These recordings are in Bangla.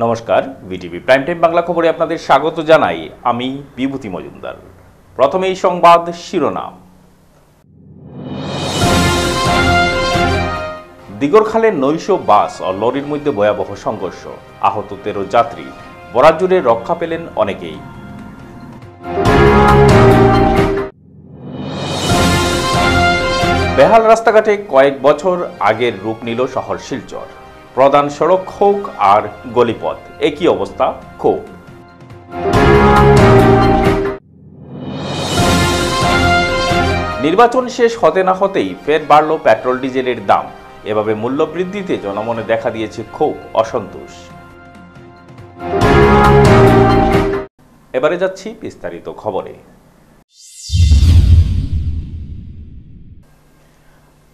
নমস্কার, বিটিভি প্রাইম টাইম বাংলা খবরে আপনাদের স্বাগত জানাই। আমি বিভূতি মজুমদার। প্রথমেই সংবাদ শিরোনাম। দিগরখালে নৈশ বাস ও লরির মধ্যে ভয়াবহ সংঘর্ষ, আহত 13 যাত্রী, বরাত জুড়ে রক্ষা পেলেন অনেকেই। বেহাল রাস্তাঘাটে কয়েক বছর আগের রূপ নিল শহর শিলচর। প্রধান সড়ক হোক আর গলিপথ, একই অবস্থা ক্ষোভ। নির্বাচন শেষ হতে না হতেই ফের বাড়ল পেট্রোল ডিজেলের দাম। এভাবে মূল্য বৃদ্ধিতে জনমনে দেখা দিয়েছে ক্ষোভ, অসন্তোষ। এবারে যাচ্ছি বিস্তারিত খবরে।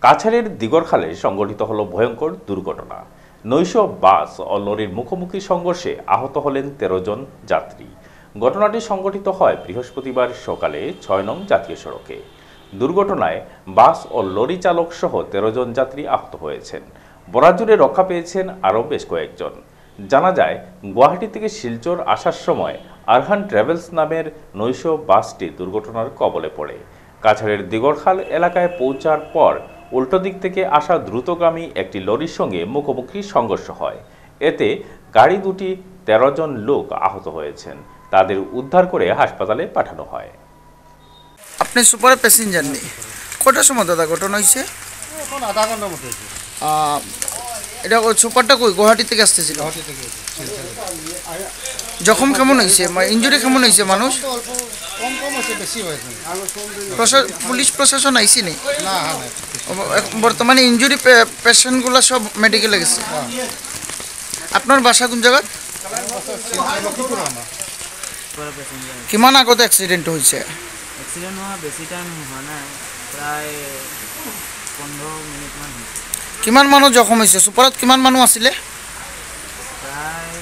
কাছাড়ের দিগরখালে সংঘটিত হল ভয়ঙ্কর দুর্ঘটনা। নৈশ বাস ও লরির মুখোমুখি সংঘর্ষে আহত হলেন 13 জন যাত্রী। ঘটনাটি সংঘটিত হয় বৃহস্পতিবার সকালে 6 নং জাতীয় সড়কে। দুর্ঘটনায় বাস ও লরি চালক সহ 13 জন যাত্রী আহত হয়েছেন। বরাত জুড়ে রক্ষা পেয়েছেন আরও বেশ কয়েকজন। জানা যায়, গুয়াহাটি থেকে শিলচর আসার সময় আরহান ট্রাভেলস নামের নৈশ বাসটি দুর্ঘটনার কবলে পড়ে। কাছাড়ের দিগরখাল এলাকায় পৌঁছার পর উল্টো দিক থেকে আসা দ্রুতগামী একটি লরির সঙ্গে মুখোমুখি সংঘর্ষ হয়। এতে গাড়ি দুটি 13 জন লোক আহত হয়েছেন। তাদের উদ্ধার করে হাসপাতালে পাঠানো হয়। আপনি সুপারে প্যাসেঞ্জার নেই, কটার সময় দাদা ঘটনা হয়েছে? এখন আধা ঘন্টার মতো হয়েছে। এটা সুপারটা কই গুয়াহাটি থেকে আসতেছিল? গুয়াহাটি থেকে জখম কেমন হয়েছে, ইঞ্জুরি কেমন হয়েছে মানুষ? অল্প কম কম হয়েছে, বেশি হয়েছে। পুলিশ প্রশাসন আইসি নেই? না, হ্যাঁ, বর্তমানে ইঞ্জুরি পেশেন্টগুলো সব মেডিকেলে গেছে। আপনার বাসা কোন জায়গা? কিমান আগতে এক্সিডেন্ট হয়েছে? এক্সিডেন্ট হওয়া বেশি টাইম হোৱা নাই, প্ৰায় 15 মিনিটমান হৈছে। কিমান মানুহ জখম হৈছে? সুপাৰত কিমান মানুহ আছিলে? প্ৰায়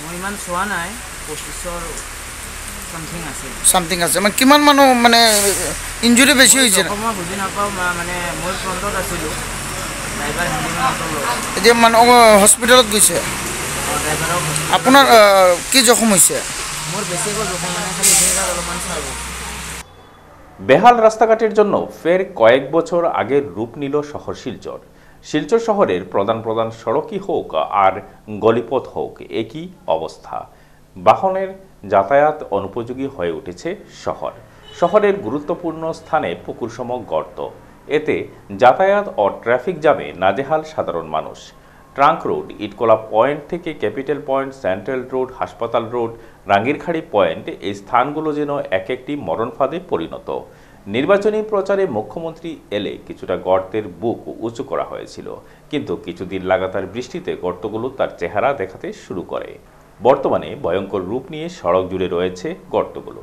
মই ইমান চোৱা নাই, 25ৰ সামথিং আছিল। সামথিং আছে, মানে কিমান মানুহ মানে ইঞ্জুৰি বেছি হৈছে? মই বুজি নাপাওঁ, মানে মই ফ্ৰণ্টত আছিলোঁ, ড্ৰাইভাৰ হেণ্ডিমেনতো লৈ এতিয়া মানুহ হস্পিটেলত গৈছে। ড্ৰাইভাৰক আপোনাৰ কি জখম হৈছে? মোৰ বেছিকৈ জখম মানে খালি ডিঙিটাত অলপমান চাব। বেহাল রাস্তাঘাটের জন্য ফের কয়েক বছর আগের রূপ নিল শহর শিলচর। শিলচর শহরের প্রধান প্রধান সড়কই হোক আর গলিপথ হোক, একই অবস্থা। বাহনের যাতায়াত অনুপযোগী হয়ে উঠেছে শহর। শহরের গুরুত্বপূর্ণ স্থানে পুকুরসম গর্ত। এতে যাতায়াত ও ট্রাফিক জ্যামে নাজেহাল সাধারণ মানুষ। ট্রাঙ্ক রোড, ইটকলা পয়েন্ট থেকে ক্যাপিটাল পয়েন্ট, সেন্ট্রাল রোড, হাসপাতাল রোড, রাঙ্গিরখাড়ি পয়েন্ট, এই স্থানগুলো যেন এক একটি মরণ ফাঁদে পরিণত। নির্বাচনী প্রচারে মুখ্যমন্ত্রী এলে কিছুটা গর্তের বুক উঁচু করা হয়েছিল, কিন্তু কিছুদিন লাগাতার বৃষ্টিতে গর্তগুলো তার চেহারা দেখাতে শুরু করে। বর্তমানে ভয়ঙ্কর রূপ নিয়ে সড়ক জুড়ে রয়েছে গর্তগুলো।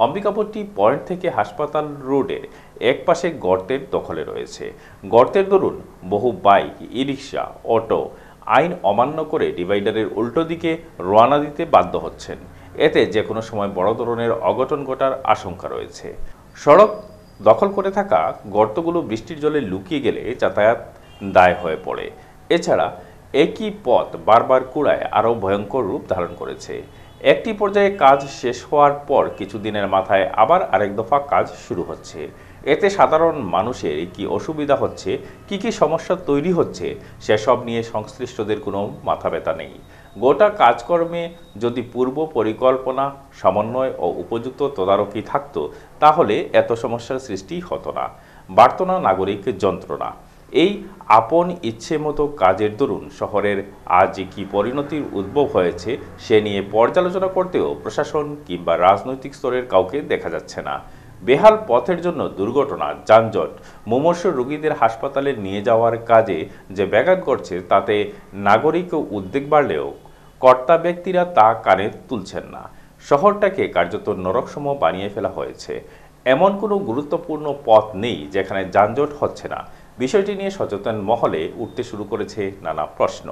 অম্বিকাপট্টি পয়েন্ট থেকে হাসপাতাল রোডের এক পাশে গর্তের দখলে রয়েছে। গর্তের দরুন বহু বাইক, ই রিক্সা, অটো আইন অমান্য করে ডিভাইডারের উল্টো দিকে রওনা দিতে বাধ্য হচ্ছেন। এতে যে কোনো সময় বড় ধরনের অঘটন ঘটার আশঙ্কা রয়েছে। সড়ক দখল করে থাকা গর্তগুলো বৃষ্টির জলে লুকিয়ে গেলে যাতায়াত দায় হয়ে পড়ে। এছাড়া একই পথ বারবার কুড়ায় আরও ভয়ঙ্কর রূপ ধারণ করেছে। একটি পর্যায়ে কাজ শেষ হওয়ার পর কিছুদিনের মাথায় আবার আরেক দফা কাজ শুরু হচ্ছে। এতে সাধারণ মানুষের কি অসুবিধা হচ্ছে, কি সমস্যা তৈরি হচ্ছে, সেসব নিয়ে সংশ্লিষ্টদের কোনো মাথা ব্যথা নেই। গোটা কাজকর্মে যদি পূর্ব পরিকল্পনা, সমন্বয় ও উপযুক্ত তদারকি থাকত, তাহলে এত সমস্যার সৃষ্টি হতো না, বাড়ত না নাগরিক যন্ত্রণা। এই আপন ইচ্ছে মতো কাজের দরুন শহরের আজ কি পরিণতির উদ্ভব হয়েছে, সে নিয়ে পর্যালোচনা করতেও প্রশাসন কিংবা রাজনৈতিক স্তরের কাউকে দেখা যাচ্ছে না। বেহাল পথের জন্য দুর্ঘটনা, যানজট, মুমূর্ষু রোগীদের হাসপাতালে নিয়ে যাওয়ার কাজে যে ব্যাঘাত ঘটছে, তাতে নাগরিক উদ্বেগ বাড়লেও কর্তা ব্যক্তিরা তা কানে তুলছেন না। শহরটাকে কার্যত নরকসম বানিয়ে ফেলা হয়েছে। এমন কোনো গুরুত্বপূর্ণ পথ নেই যেখানে যানজট হচ্ছে না। বিষয়টি নিয়ে সচেতন মহলে উঠতে শুরু করেছে নানা প্রশ্ন।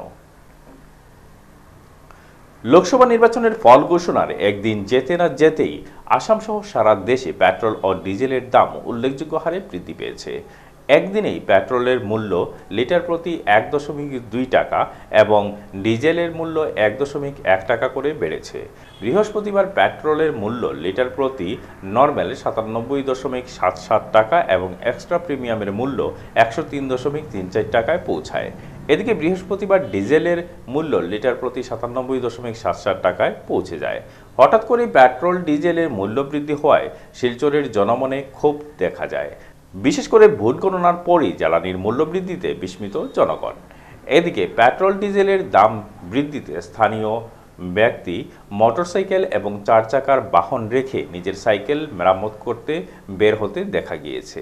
লোকসভা নির্বাচনের ফল ঘোষণার একদিন যেতে না যেতেই আসাম সহ সারা দেশে পেট্রোল ও ডিজেলের দাম উল্লেখযোগ্য হারে বৃদ্ধি পেয়েছে। একদিনেই পেট্রোলের মূল্য লিটার প্রতি 1.2 টাকা এবং ডিজেলের মূল্য 1.1 টাকা করে বেড়েছে। বৃহস্পতিবার পেট্রোলের মূল্য লিটার প্রতি নর্মাল 97.77 টাকা এবং এক্সট্রা প্রিমিয়ামের মূল্য 103.34 টাকায় পৌঁছায়। এদিকে বৃহস্পতিবার ডিজেলের মূল্য লিটার প্রতি 97.77 টাকায় পৌঁছে যায়। হঠাৎ করে পেট্রোল ডিজেলের মূল্য বৃদ্ধি হওয়ায় শিলচরের জনমনে ক্ষোভ দেখা যায়। বিশেষ করে ভোট গণনার পরই জ্বালানির মূল্য বৃদ্ধিতে বিস্মিত জনগণ। এদিকে পেট্রোল ডিজেলের দাম বৃদ্ধিতে স্থানীয় ব্যক্তি মোটরসাইকেল এবং 4 চাকার বাহন রেখে নিজের সাইকেল মেরামত করতে বের হতে দেখা গিয়েছে।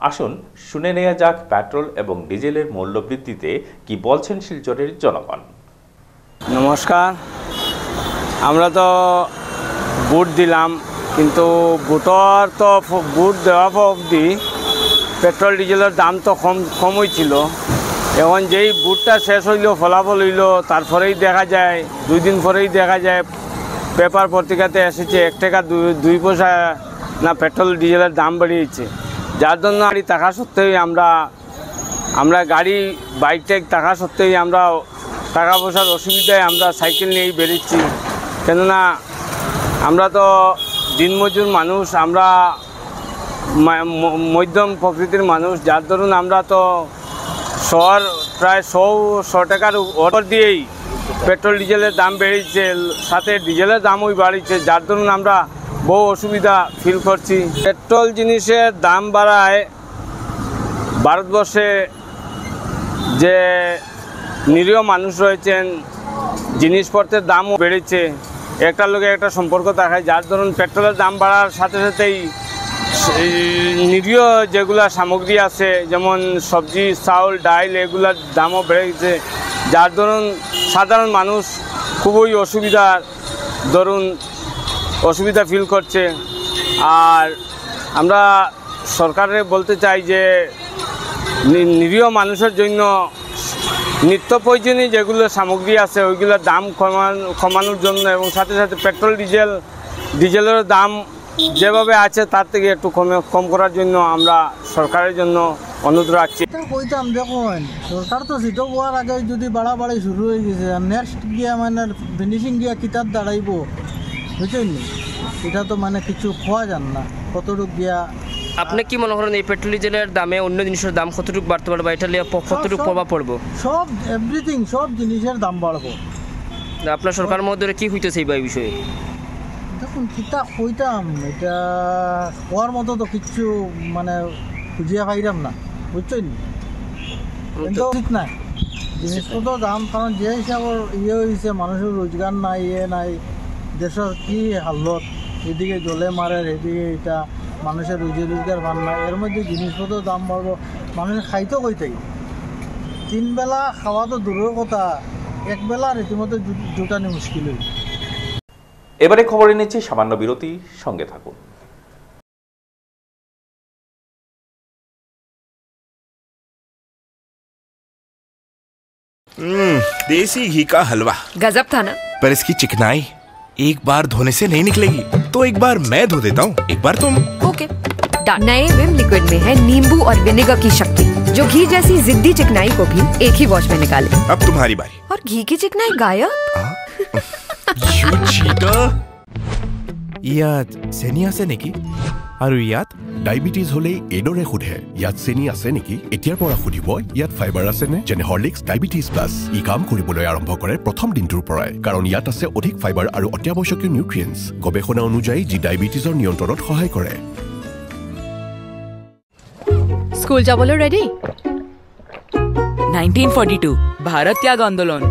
আসুন শুনে নেওয়া যাক পেট্রোল এবং ডিজেলের মূল্য বৃদ্ধিতে কি বলছেন শিলচরের জনগণ। নমস্কার, আমরা তো ভোট দিলাম, কিন্তু ভোট দেওয়া অবধি পেট্রোল ডিজেলের দাম তো কম হয়েছিল। এখন যেই ভোটটা শেষ হইল, ফলাফল হইল, তারপরেই দেখা যায় 2 দিন পরেই দেখা যায় পেপার পত্রিকাতে এসেছে 1 টাকা 2 পয়সা না পেট্রোল ডিজেলের দাম বেড়েছে। যার জন্য গাড়ি থাকা সত্ত্বেও আমরা গাড়ি বাইক টাইক থাকা সত্ত্বেও আমরা টাকা পয়সার অসুবিধায় আমরা সাইকেল নিয়েই বেরোচ্ছি। কেননা আমরা তো দিনমজুর মানুষ, আমরা মধ্যম প্রকৃতির মানুষ, যার ধরুন আমরা তো প্রায় 100 টাকার অর্ডার দিয়েই পেট্রোল ডিজেলের দাম বেড়েছে, সাথে ডিজেলের দামও বাড়ছে, যার ধরুন আমরা বহু অসুবিধা ফিল করছি। পেট্রোল জিনিসের দাম বাড়ায় ভারতবর্ষে যে নিরীহ মানুষ রয়েছেন, জিনিসপত্রের দামও বেড়েছে, একটার লোকে একটা সম্পর্ক দেখায়। যার ধরুন পেট্রোলের দাম বাড়ার সাথে সাথেই নিরীহ যেগুলা সামগ্রী আছে, যেমন সবজি, চাউল, ডাইল, এগুলার দামও বেড়ে গেছে। যার ধরুন সাধারণ মানুষ খুবই অসুবিধা ফিল করছে। আর আমরা সরকারে বলতে চাই যে নিরীহ মানুষের জন্য নিত্য প্রয়োজনীয় যেগুলো সামগ্রী আছে ওইগুলোর দাম কমানোর জন্য, এবং সাথে সাথে পেট্রোল ডিজেলের দাম যেভাবে আছে তার থেকে একটু কম করার জন্য আমরা সরকারের জন্য অনুরোধ রাখছি। কইতাম দেখুন, সরকার তো সিটো হওয়ার আগে যদি বাড়াবাড়ি শুরু হয়ে গেছে, আর নেক্সট গিয়া মানে ফিনিশিং গিয়া কিতাব দাঁড়াইব, বুঝছেন? এটা তো মানে কিছু খোয়া যান না কতটুক গিয়া। আপনি কি মনে করেন এই পেট্রোল ডিজেলের দামে অন্য জিনিসের দাম কতটুকু বাড়তে পারবে, এটা নিয়ে কতটুকু প্রভাব পড়বো? সব এভরিথিং, সব জিনিসের দাম বাড়বো। আপনার সরকার মধ্যে কি হইতেছে এই বিষয়ে? দেখুন কিতা কইতাম, এটা হওয়ার মতো তো কিচ্ছু মানে খুঁজিয়া পাইলাম না, বুঝছেন? কিন্তু ঠিক নাই জিনিসপত্র দাম, কারণ যে হিসাবের হয়েছে, মানুষের রোজগার নাই, নাই, দেশের কি হালত, এদিকে জলে মারে, এদিকে এটা মানুষের রোজগার পান না, এর মধ্যে জিনিসপত্রের দাম বাড়বো। মানুষের খাইতো কইতেই 3 বেলা খাওয়া তো দূরের কথা, 1 বেলা রীতিমতো জুটানি মুশকিল হইল। এবারে খবরে নিচ্ছি সামান্য বিরতি, সঙ্গে থাকুন। देसी घी का हलवा गजब था ना, पर इसकी चिकनाई एक बार धोने से नहीं निकलेगी, तो एक बार मैं धो देता हूँ, एक बार तुम। Okay done. नए विम लिक्विड में है नींबू और विनेगर की शक्ति, जो घी जैसी जिद्दी चिकनाई को भी एक ही वॉश में निकाले। अब तुम्हारी बारी। और घी की चिकनाई गायब। You cheater! ইয়াত চেনি আছে নেকি? আৰু ইয়াত ডায়াবেটিছ হলে এডৰে সোধে ইয়াত চেনি আছে নেকি? এতিয়াৰ পৰা সুধিব ইয়াত ফাইবাৰ আছে নে? যেনে হৰলিক্স ডায়াবেটিছ প্লাছ। ই কাম কৰিবলৈ আৰম্ভ কৰে প্ৰথম দিনটোৰ পৰাই, কাৰণ ইয়াত আছে অধিক ফাইবাৰ আৰু অত্যাৱশ্যকীয় নিউট্ৰিয়েণ্টছ, গৱেষণা অনুযায়ী যি ডায়াবেটিছৰ নিয়ন্ত্ৰণত সহায় কৰে। স্কুল যাবলৈ ৰেডি? 1942 ভাৰত ত্যাগ আন্দোলন,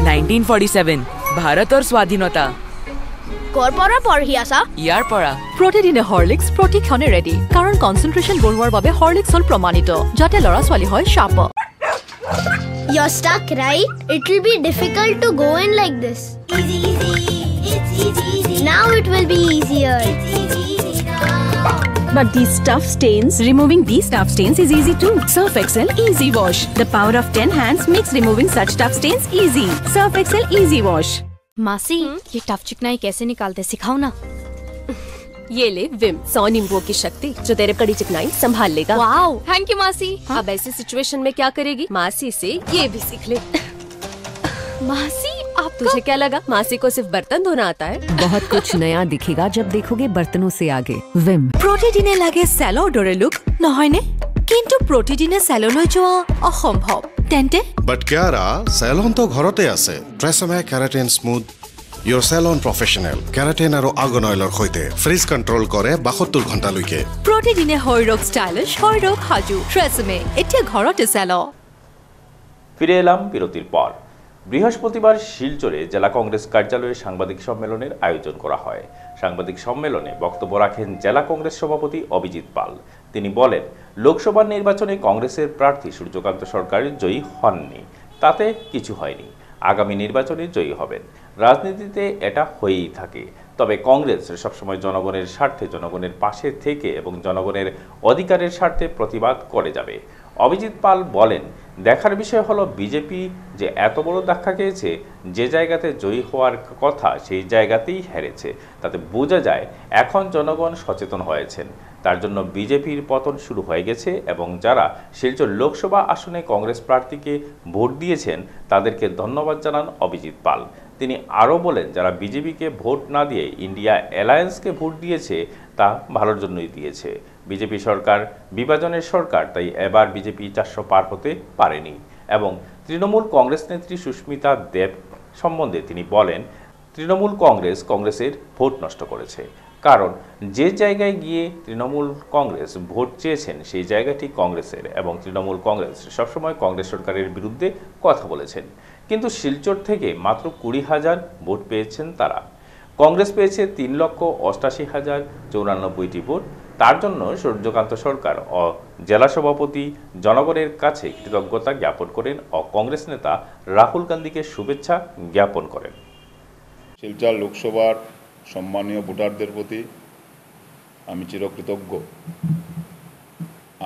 1947 ভাৰতৰ স্বাধীনতা। কৰ পৰা পঢ়ি আছা? ইয়াৰ পৰা। প্ৰতিদিনে হৰলিক্স প্ৰতিক্ষণে ৰেডি, কাৰণ কনচেন্ট্ৰেশ্যন বঢ়োৱাৰ বাবে হৰলিক্স হ'ল প্ৰমাণিত, যাতে ল'ৰা ছোৱালী হয় sharp. You're stuck, right? It will be difficult to go in like this. Easy, easy. It's easy, easy. Now it will be easier. It's easy, easy now. But these tough stains, removing these tough stains is easy too. Surf Excel Easy Wash. The power of 10 hands makes removing such tough stains easy. Surf Excel Easy Wash. मासी, ये टफ चिकनाई कैसे निकालते सिखाओ ना। ये ले विम 100 नींबुओं की शक्ति जो तेरे कड़ी चिकनाई संभाल लेगा। वाओ, थैंक यू मासी। अब ऐसी सिचुएशन में क्या करेगी? मासी से ये भी सीख ले। मासी, आप तुझे क्या लगा मासी को सिर्फ बर्तन धोना आता है? बहुत कुछ नया दिखेगा जब देखोगे बर्तनों से आगे। विम प्रतिदिনে লাগে চেলৰ দৰে লুক নহয়নে? কিন্তু প্ৰতিদিনে চেললৈ যোৱা অসম্ভৱ। তেন্তে বাট কিয়াৰা চেলন তো ঘৰতে আছে। Tresemme keratin smooth Your salon professional keratin আৰু আৰ্গন অইলৰ সৈতে ফ্ৰিজ কণ্ট্ৰোল কৰে 72 ঘণ্টালৈকে। প্ৰতিদিনে হৈৰক ষ্টাইলিছ হৈৰক হাজু ট্ৰেছমে এতিয়া ঘৰতে চেল। ফিরে এলাম বিরতির পর। বৃহস্পতিবার শিলচরে জেলা কংগ্রেস কার্যালয়ে সাংবাদিক সম্মেলনের আয়োজন করা হয়। সাংবাদিক সম্মেলনে বক্তব্য রাখেন জেলা কংগ্রেস সভাপতি অভিজিৎ পাল। তিনি বলেন, লোকসভা নির্বাচনে কংগ্রেসের প্রার্থী সূর্যকান্ত সরকার জয়ী হননি, তাতে কিছু হয়নি। আগামী নির্বাচনে জয়ী হবেন। রাজনীতিতে এটা হয়েই থাকে। তবে কংগ্রেস সবসময় জনগণের স্বার্থে, জনগণের পাশে থেকে এবং জনগণের অধিকারের স্বার্থে প্রতিবাদ করে যাবে। অভিজিৎ পাল বলেন, দেখার বিষয় হলো বিজেপি যে এত বড় ধাক্কা খেয়েছে, যে জায়গাতে জয়ী হওয়ার কথা সেই জায়গাতেই হেরেছে। তাতে বোঝা যায় এখন জনগণ সচেতন হয়েছেন, তার জন্য বিজেপির পতন শুরু হয়ে গেছে এবং যারা শিলচর লোকসভা আসনে কংগ্রেস প্রার্থীকে ভোট দিয়েছেন তাদেরকে ধন্যবাদ জানান অভিজিৎ পাল। তিনি আরও বলেন, যারা বিজেপিকে ভোট না দিয়ে ইন্ডিয়া অ্যালায়েন্সকে ভোট দিয়েছে তা ভালোর জন্যই দিয়েছে। বিজেপি সরকার বিভাজনের সরকার, তাই এবার বিজেপি 400 পার হতে পারেনি। এবং তৃণমূল কংগ্রেস নেত্রী সুস্মিতা দেব সম্বন্ধে তিনি বলেন, তৃণমূল কংগ্রেসের ভোট নষ্ট করেছে। কারণ যে জায়গায় গিয়ে তৃণমূল কংগ্রেস ভোট চেয়েছেন সেই জায়গাটি কংগ্রেসের, এবং তৃণমূল কংগ্রেস সবসময় কংগ্রেস সরকারের বিরুদ্ধে কথা বলেছেন। কিন্তু শিলচর থেকে মাত্র 20,000 ভোট পেয়েছেন তারা। কংগ্রেস পেয়েছে 3,88,094টি ভোট। তার জন্য সূর্যকান্ত সরকার ও জেলা সভাপতি জনগণের কাছে কৃতজ্ঞতা জ্ঞাপন করেন ও কংগ্রেস নেতা রাহুল গান্ধীকে শুভেচ্ছা জ্ঞাপন করেন। শিলচর লোকসভার সম্মানীয় ভোটারদের প্রতি আমি চিরকৃতজ্ঞ।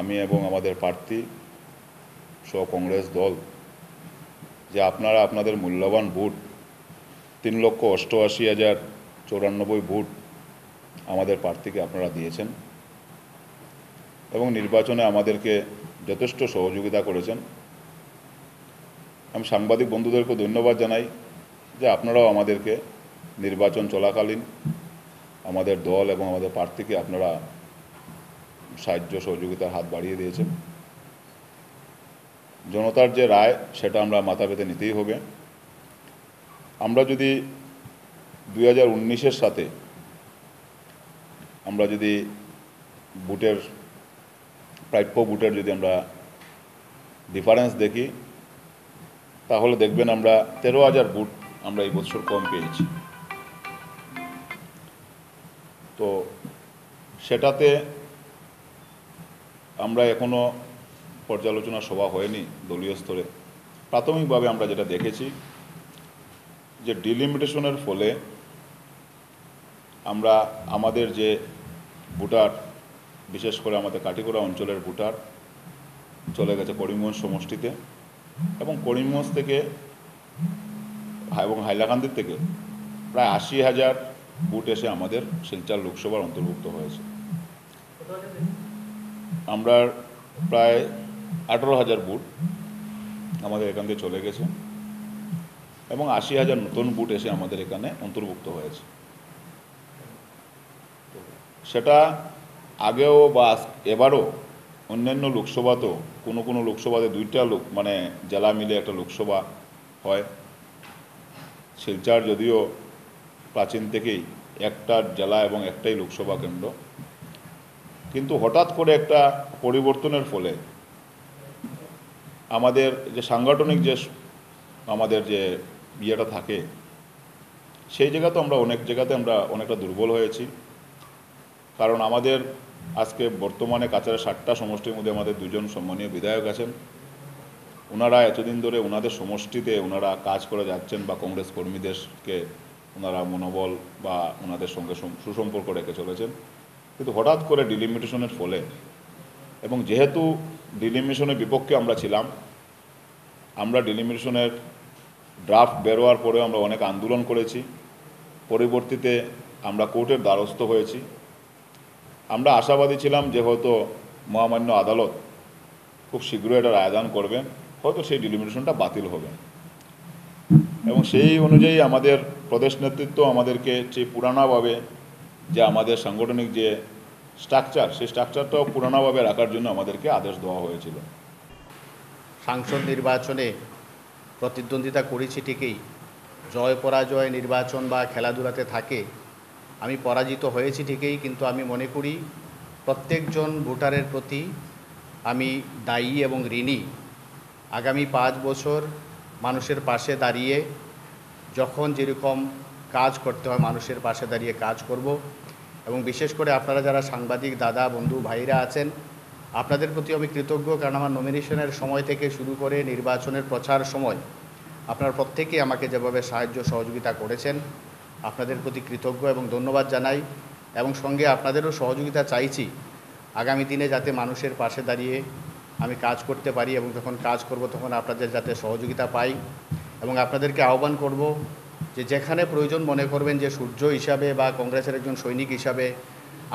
আমি এবং আমাদের প্রার্থী সহ কংগ্রেস দল যে আপনারা আপনাদের মূল্যবান ভোট 3,88,094 ভোট আমাদের প্রার্থীকে আপনারা দিয়েছেন এবং নির্বাচনে আমাদেরকে যথেষ্ট সহযোগিতা করেছেন। আমি সাংবাদিক বন্ধুদেরকে ধন্যবাদ জানাই যে আপনারাও আমাদেরকে নির্বাচন চলাকালীন আমাদের দল এবং আমাদের প্রার্থীকে আপনারা সাহায্য সহযোগিতার হাত বাড়িয়ে দিয়েছেন। জনতার যে রায় সেটা আমরা মাথা পেতে নিতেই হবে। আমরা যদি 2019-এর সাথে আমরা যদি ভোটের প্রাপ্য ভোটের যদি আমরা ডিফারেন্স দেখি তাহলে দেখবেন আমরা 13,000 ভোট আমরা এই বছর কম পেয়েছি। তো সেটাতে আমরা এখনো পর্যালোচনা সভা হয়নি দলীয় স্তরে। প্রাথমিকভাবে আমরা যেটা দেখেছি যে ডিলিমিটেশনের ফলে আমরা আমাদের যে ভোটার, বিশেষ করে আমাদের কাটিগড়া অঞ্চলের ভোটার চলে গেছে করিমগঞ্জ সমষ্টিতে, এবং করিমগঞ্জ থেকে এবং হাইলাকান্দির থেকে প্রায় 80,000 ভোট এসে আমাদের শিলচর লোকসভার অন্তর্ভুক্ত হয়েছে। আমরা প্রায় 18,000 ভোট আমাদের এখান থেকে চলে গেছে এবং 80,000 নতুন ভোট এসে আমাদের এখানে অন্তর্ভুক্ত হয়েছে। সেটা আগেও বা এবারও অন্যান্য লোকসভাতেও কোনো লোকসভাতে 2টা মানে জেলা মিলে একটা লোকসভা হয়। শিলচর যদিও প্রাচীন থেকেই একটা জেলা এবং একটাই লোকসভা কেন্দ্র, কিন্তু হঠাৎ করে একটা পরিবর্তনের ফলে আমাদের যে সাংগঠনিক যে আমাদের যে ইয়েটা থাকে সেই জায়গাতে আমরা অনেক জায়গাতে আমরা অনেকটা দুর্বল হয়েছি। কারণ আমাদের আজকে বর্তমানে কাছাড়ে 60টা সমষ্টির মধ্যে আমাদের 2জন সম্মানীয় বিধায়ক আছেন। ওনারা এতদিন ধরে ওনাদের সমষ্টিতে ওনারা কাজ করে যাচ্ছেন বা কংগ্রেস কর্মীদেরকে ওনারা মনোবল বা ওনাদের সঙ্গে সুসম্পর্ক রেখে চলেছেন। কিন্তু হঠাৎ করে ডিলিমিটেশনের ফলে, এবং যেহেতু ডিলিমিটেশনের বিপক্ষে আমরা ছিলাম, আমরা ডিলিমিটেশনের ড্রাফট বেরোয়ার পরেও আমরা অনেক আন্দোলন করেছি। পরবর্তীতে আমরা কোর্টের দ্বারস্থ হয়েছি আমরা আশাবাদী ছিলাম যে হয়তো মহামান্য আদালত খুব শীঘ্রই এটা রায়দান করবেন, হয়তো সেই ডিলিমিটেশনটা বাতিল হবে। এবং সেই অনুযায়ী আমাদের প্রদেশ নেতৃত্ব আমাদেরকে সেই পুরানোভাবে যে আমাদের সাংগঠনিক যে স্ট্রাকচার, সেই স্ট্রাকচারটাও পুরানোভাবে রাখার জন্য আমাদেরকে আদেশ দেওয়া হয়েছিল। সাংসদ নির্বাচনে প্রতিদ্বন্দ্বিতা করেছি ঠিকই, জয় পরাজয় নির্বাচন বা খেলাধুলাতে থাকে। আমি পরাজিত হয়েছি ঠিকই, কিন্তু আমি মনে করি প্রত্যেকজন ভোটারের প্রতি আমি দায়ী এবং ঋণী। আগামী 5 বছর মানুষের পাশে দাঁড়িয়ে যখন যেরকম কাজ করতে হয় মানুষের পাশে দাঁড়িয়ে কাজ করব। এবং বিশেষ করে আপনারা যারা সাংবাদিক দাদা বন্ধু ভাইরা আছেন, আপনাদের প্রতি আমি কৃতজ্ঞ, কারণ আমার নমিনেশনের সময় থেকে শুরু করে নির্বাচনের প্রচার সময় আপনারা প্রত্যেকেই আমাকে যেভাবে সাহায্য সহযোগিতা করেছেন, আপনাদের প্রতি কৃতজ্ঞ এবং ধন্যবাদ জানাই। এবং সঙ্গে আপনাদেরও সহযোগিতা চাইছি আগামী দিনে যাতে মানুষের পাশে দাঁড়িয়ে আমি কাজ করতে পারি, এবং যখন কাজ করব তখন আপনাদের যাতে সহযোগিতা পাই। এবং আপনাদেরকে আহ্বান করব যে যেখানে প্রয়োজন মনে করবেন যে সূর্য হিসাবে বা কংগ্রেসের একজন সৈনিক হিসাবে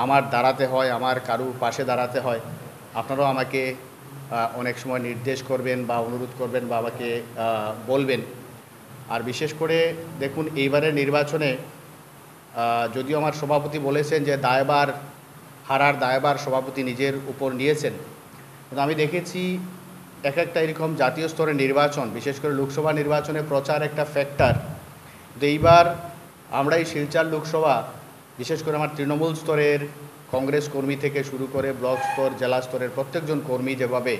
আমার দাঁড়াতে হয়, আমার কারু পাশে দাঁড়াতে হয়, আপনারাও আমাকে অনেক সময় নির্দেশ করবেন বা অনুরোধ করবেন বা আমাকে বলবেন। আর বিশেষ করে দেখুন, এইবারের নির্বাচনে যদিও আমার সভাপতি বলেছেন যে দায়ভার হারার দায়ভার সভাপতি নিজের উপর নিয়েছেন, কিন্তু আমি দেখেছি এক একটা এরকম জাতীয় স্তরের নির্বাচন, বিশেষ করে লোকসভা নির্বাচনে প্রচার একটা ফ্যাক্টর। তো এইবার আমরা এই শিলচর লোকসভা, বিশেষ করে আমার তৃণমূল স্তরের কংগ্রেস কর্মী থেকে শুরু করে ব্লক স্তর জেলা স্তরের প্রত্যেকজন কর্মী যেভাবে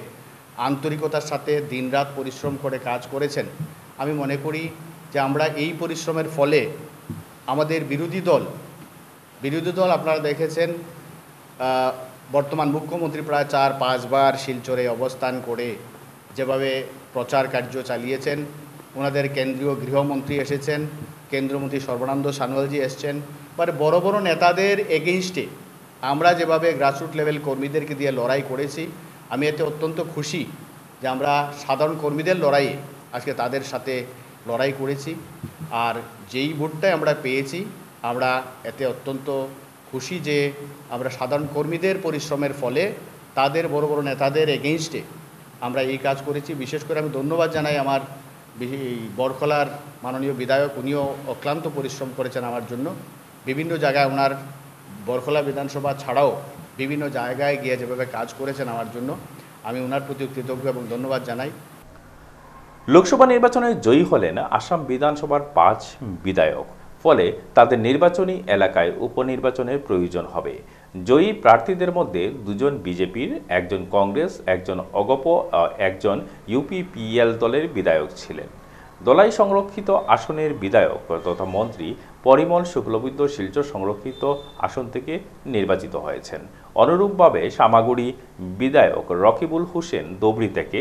আন্তরিকতার সাথে দিনরাত পরিশ্রম করে কাজ করেছেন, আমি মনে করি যে আমরা এই পরিশ্রমের ফলে আমাদের বিরোধী দল আপনারা দেখেছেন, বর্তমান মুখ্যমন্ত্রী প্রায় 4-5 বার শিলচরে অবস্থান করে যেভাবে প্রচার কার্য চালিয়েছেন। ওনাদের কেন্দ্রীয় গৃহমন্ত্রী এসেছেন, কেন্দ্রমন্ত্রী সর্বানন্দ সানোয়ালজি এসছেন। মানে বড় বড় নেতাদের এগেইনস্টে আমরা যেভাবে গ্রাসরুট লেভেল কর্মীদেরকে দিয়ে লড়াই করেছি, আমি এতে অত্যন্ত খুশি যে আমরা সাধারণ কর্মীদের লড়াইয়ে আজকে তাদের সাথে লড়াই করেছি। আর যেই ভোটটাই আমরা পেয়েছি, আমরা এতে অত্যন্ত খুশি যে আমরা সাধারণ কর্মীদের পরিশ্রমের ফলে তাদের বড় বড় নেতাদের এগেইনস্টে আমরা এই কাজ করেছি। বিশেষ করে আমি ধন্যবাদ জানাই আমার বরখলার মাননীয় বিধায়ক, উনিও অক্লান্ত পরিশ্রম করেছেন আমার জন্য। বিভিন্ন জায়গায় ওনার বরখলা বিধানসভা ছাড়াও বিভিন্ন জায়গায় গিয়ে যেভাবে কাজ করেছেন আমার জন্য, আমি ওনার প্রতি কৃতজ্ঞ এবং ধন্যবাদ জানাই। লোকসভা নির্বাচনে জয়ী হলেন আসাম বিধানসভার 5 বিধায়ক। ফলে তাদের নির্বাচনী এলাকায় উপনির্বাচনের প্রয়োজন হবে। জয়ী প্রার্থীদের মধ্যে 2 জন বিজেপির, 1 জন কংগ্রেস, 1 জন অগপ, 1 জন ইউপিপিএল দলের বিধায়ক ছিলেন। দলাই সংরক্ষিত আসনের বিধায়ক তথা মন্ত্রী পরিমল শুক্লবৈদ্য শিলচর সংরক্ষিত আসন থেকে নির্বাচিত হয়েছেন। অনুরূপভাবে সামাগুড়ি বিধায়ক রকিবুল হোসেন দবরি থেকে,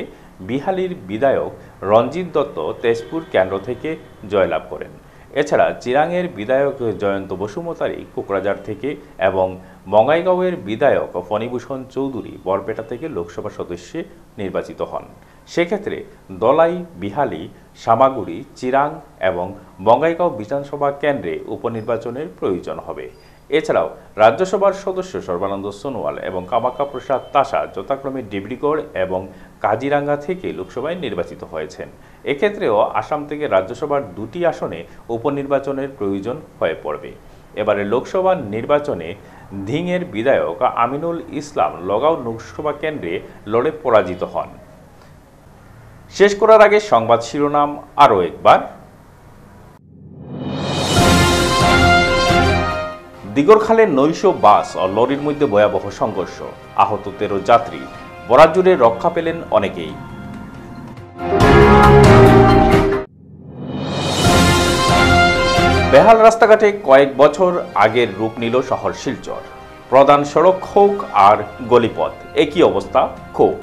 বিহালির বিধায়ক রঞ্জিত দত্ত তেজপুর কেন্দ্র থেকে জয়লাভ করেন। এছাড়া চিরাংয়ের বিধায়ক জয়ন্ত বসুমতারি কোকরাঝাড় থেকে এবং বঙ্গাইগাঁওয়ের বিধায়ক ফণীভূষণ চৌধুরী বরপেটা থেকে লোকসভা সদস্যে নির্বাচিত হন। সেক্ষেত্রে দলাই, বিহালি, সামাগুড়ি, চিরাং এবং বঙ্গাইগাঁও বিধানসভা কেন্দ্রে উপনির্বাচনের প্রয়োজন হবে। এছাড়াও রাজ্যসভার সদস্য সর্বানন্দ সোনোয়াল এবং কামাখ্যা প্রসাদ তাসা যথাক্রমে ডিব্রুগড় এবং কাজিরাঙ্গা থেকে লোকসভায় নির্বাচিত হয়েছেন। এক্ষেত্রেও আসাম থেকে রাজ্যসভার 2টি আসনে উপনির্বাচনের প্রয়োজন হয়ে পড়বে। এবারে লোকসভা নির্বাচনে ধিংয়ের বিধায়ক আমিনুল ইসলাম লগাঁও লোকসভা কেন্দ্রে লড়ে পরাজিত হন। শেষ করার আগে সংবাদ শিরোনাম আরও একবার। দিগরখালে নৈশ বাস ও লরির মধ্যে ভয়াবহ সংঘর্ষ, আহত 13 যাত্রী, বরাক জুড়ে রক্ষা পেলেন অনেকেই। বেহাল রাস্তাঘাটে কয়েক বছর আগের রূপ নিল শহর শিলচর। প্রধান সড়ক হোক আর গলিপথ, একই অবস্থা ক্ষোভ।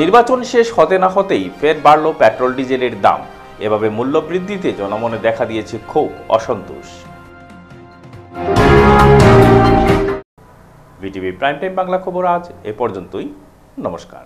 নির্বাচন শেষ হতে না হতেই ফের বাড়ল পেট্রোল ডিজেলের দাম। এভাবে মূল্য বৃদ্ধিতে জনমনে দেখা দিয়েছে ক্ষোভ, অসন্তোষ। বিটিভি প্রাইম টাইম বাংলা খবর আজ এ পর্যন্তই। নমস্কার।